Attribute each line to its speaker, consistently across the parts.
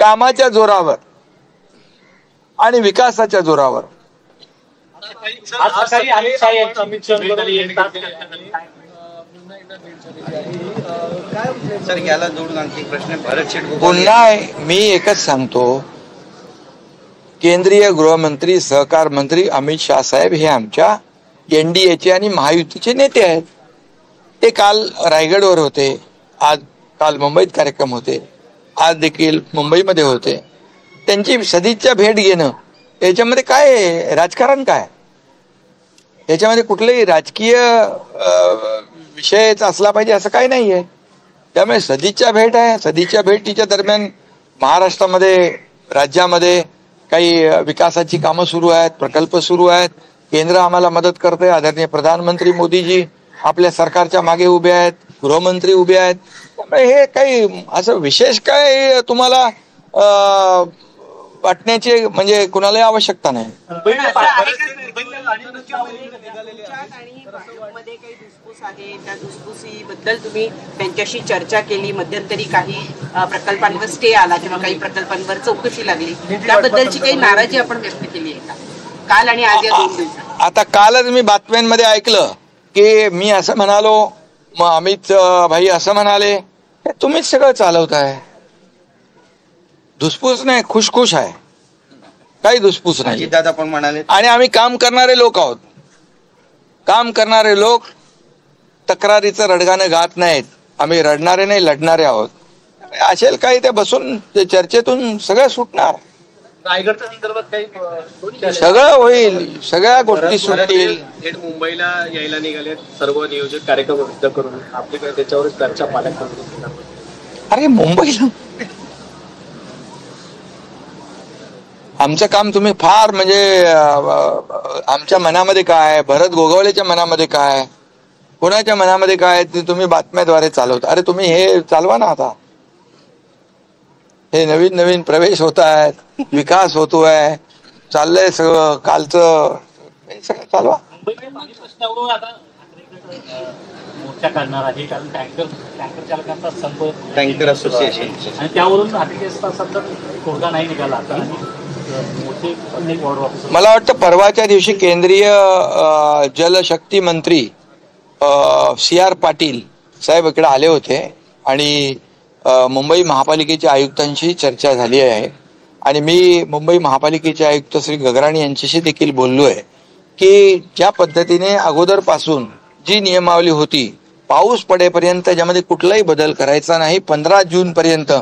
Speaker 1: कामाच्या जोरावर आणि विकासाच्या जोरावर.
Speaker 2: सर याला जोडून आणखी प्रश्न भरत शेठ
Speaker 1: पुन्हा मी एकच सांगतो, केंद्रीय गृहमंत्री सहकार मंत्री अमित शाह साहेब हे आमच्या एनडीएचे आणि महायुतीचे नेते आहेत. ते काल रायगडवर होते, काल मुंबईत कार्यक्रम होते, आज देखील मुंबईमध्ये होते. त्यांची सदिच्छा भेट घेणं याच्यामध्ये काय राजकारण, काय याच्यामध्ये कुठलंही राजकीय विषयच असला पाहिजे असं काही नाहीये. त्यामुळे सदिच्छा भेट आहे. सदिच्छा भेटीच्या दरम्यान महाराष्ट्रामध्ये, राज्यामध्ये काही विकासाची कामं सुरू आहेत, प्रकल्प सुरू आहेत. केंद्र आम्हाला मदत करते. आदरणीय प्रधानमंत्री मोदीजी आपल्या सरकारच्या मागे उभे आहेत, गृहमंत्री उभे आहेत. त्यामुळे हे काही असं विशेष काय तुम्हाला वाटण्याची म्हणजे कुणालाही आवश्यकता नाही.
Speaker 3: त्या धुसफुसीबद्दल तुम्ही त्यांच्याशी चर्चा केली, मध्यंतरी काही प्रकल्पांवर स्टे आला किंवा काही प्रकल्पांवर चौकशी लागली, त्याबद्दलची काही नाराजी आपण व्यक्त केली आहे का काल आणि आज या 2 दिवसात?
Speaker 1: आता कालच मी बातम्यांमध्ये ऐकलं की मी असं म्हणालो, मग अमित भाई असं म्हणाले. तुम्हीच सगळं चालवताय. धुसफूस नाही, खुशखुश आहे, काही धुसफूस नाही.
Speaker 2: दादा पण म्हणाले
Speaker 1: आणि आम्ही काम करणारे लोक आहोत. काम करणारे लोक तक्रारीचं रडगाणं गात नाहीत. आम्ही रडणारे नाही, लढणारे आहोत. असेल काही ते बसून चर्चेतून सगळं सुटणार.
Speaker 4: रायगडच्या संदर्भात काही
Speaker 1: सगळं होईल, सगळ्या गोष्टी सुटतील.
Speaker 4: थेट मुंबईला यायला निघाले, सर्व नियोजित कार्यक्रम रद्द करून आपली त्याच्यावर चर्चा पालक.
Speaker 1: अरे मुंबईला आमचं काम तुम्ही फार म्हणजे आमच्या मनामध्ये काय, भरत गोगावलेच्या मनामध्ये काय, कोणाच्या मनामध्ये काय ते तुम्ही बातम्याद्वारे चालवता. अरे तुम्ही हे चालवा ना. आता हे नवीन नवीन प्रवेश होत आहेत, विकास होतोय, चाललंय सगळं कालचं, हे सगळं चालवा.
Speaker 5: मोर्चा काढणार आहे कारण टँकर चालकांचा संप,
Speaker 2: टँकर असोसिएशन,
Speaker 5: आणि त्यावरून तोडगा नाही निघाला. आता
Speaker 1: मला वाटतं परवाच्या दिवशी केंद्रीय जलशक्ती मंत्री CR पाटील साहेब इकडे आले होते आणि मुंबई महापालिकेच्या आयुक्तांशी चर्चा झाली आहे. आणि मी मुंबई महापालिकेचे आयुक्त श्री गगराणी यांच्याशी देखील बोललोय की ज्या पद्धतीने अगोदरपासून जी नियमावली होती, पाऊस पडेपर्यंत त्याच्यामध्ये कुठलाही बदल करायचा नाही, 15 जून पर्यंत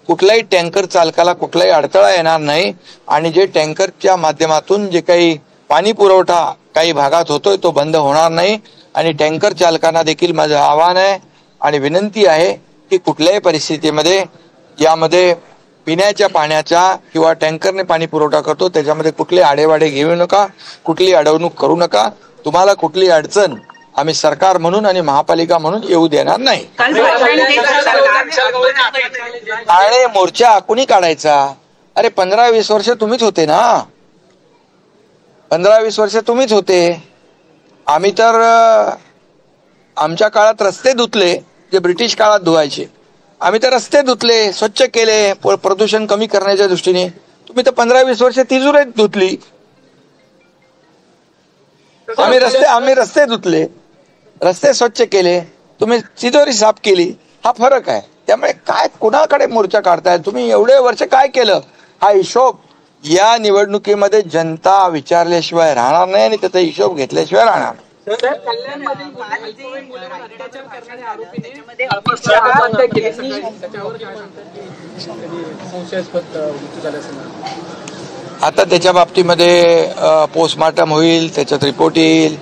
Speaker 1: कुठलाही टँकर चालकाला कुठलाही अडथळा येणार नाही, आणि जे टँकरच्या माध्यमातून जे काही पाणी पुरवठा काही भागात होतोय तो बंद होणार नाही. आणि टँकर चालकांना देखील माझं आव्हान आहे आणि विनंती आहे की कुठल्याही परिस्थितीमध्ये यामध्ये पिण्याच्या पाण्याचा किंवा टँकरने पाणी पुरवठा करतो त्याच्यामध्ये कुठले आडेवाडे घेऊ नका, कुठली अडवणूक करू नका. तुम्हाला कुठली अडचण आम्ही सरकार म्हणून आणि महापालिका म्हणून येऊ देणार नाही. आणि मोर्चा कुणी काढायचा? अरे 15-20 वर्ष तुम्हीच होते ना, 15-20 वर्ष तुम्हीच होते. आम्ही तर आमच्या काळात रस्ते धुतले जे ब्रिटिश काळात धुवायचे. आम्ही तर रस्ते धुतले, स्वच्छ केले प्रदूषण कमी करण्याच्या दृष्टीने. तुम्ही तर 15-20 वर्ष तिजोरीत धुतली. आम्ही रस्ते धुतले, रस्ते स्वच्छ केले, तुम्ही तिजोरी साफ केली. हा फरक आहे. त्यामुळे काय कुणाकडे मोर्चा काढताय तुम्ही? एवढे वर्ष काय केलं हा हिशोब या निवडणुकीमध्ये जनता विचारल्याशिवाय राहणार नाही आणि त्याचा हिशोब घेतल्याशिवाय राहणार. आता त्याच्या बाबतीमध्ये पोस्टमार्टम होईल, त्याच्यात रिपोर्ट येईल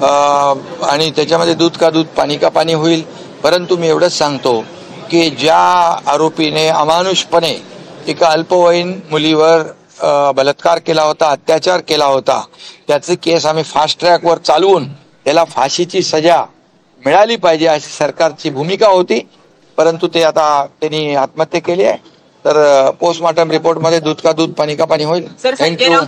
Speaker 1: आणि त्याच्यामध्ये दूध का दूध पाणी का पाणी होईल. परंतु मी एवढंच सांगतो की ज्या आरोपीने अमानुषपणे एका अल्पवयीन मुलीवर बलात्कार केला होता, अत्याचार केला होता, त्याचे केस आम्ही फास्ट ट्रॅकवर चालवून त्याला फाशीची सजा मिळाली पाहिजे अशी सरकारची भूमिका होती. परंतु ते आता त्यांनी आत्महत्या केली आहे. तर पोस्टमार्टम रिपोर्ट मध्ये दूध का दूध पाणी का पाणी होईल.
Speaker 3: थँक्यू.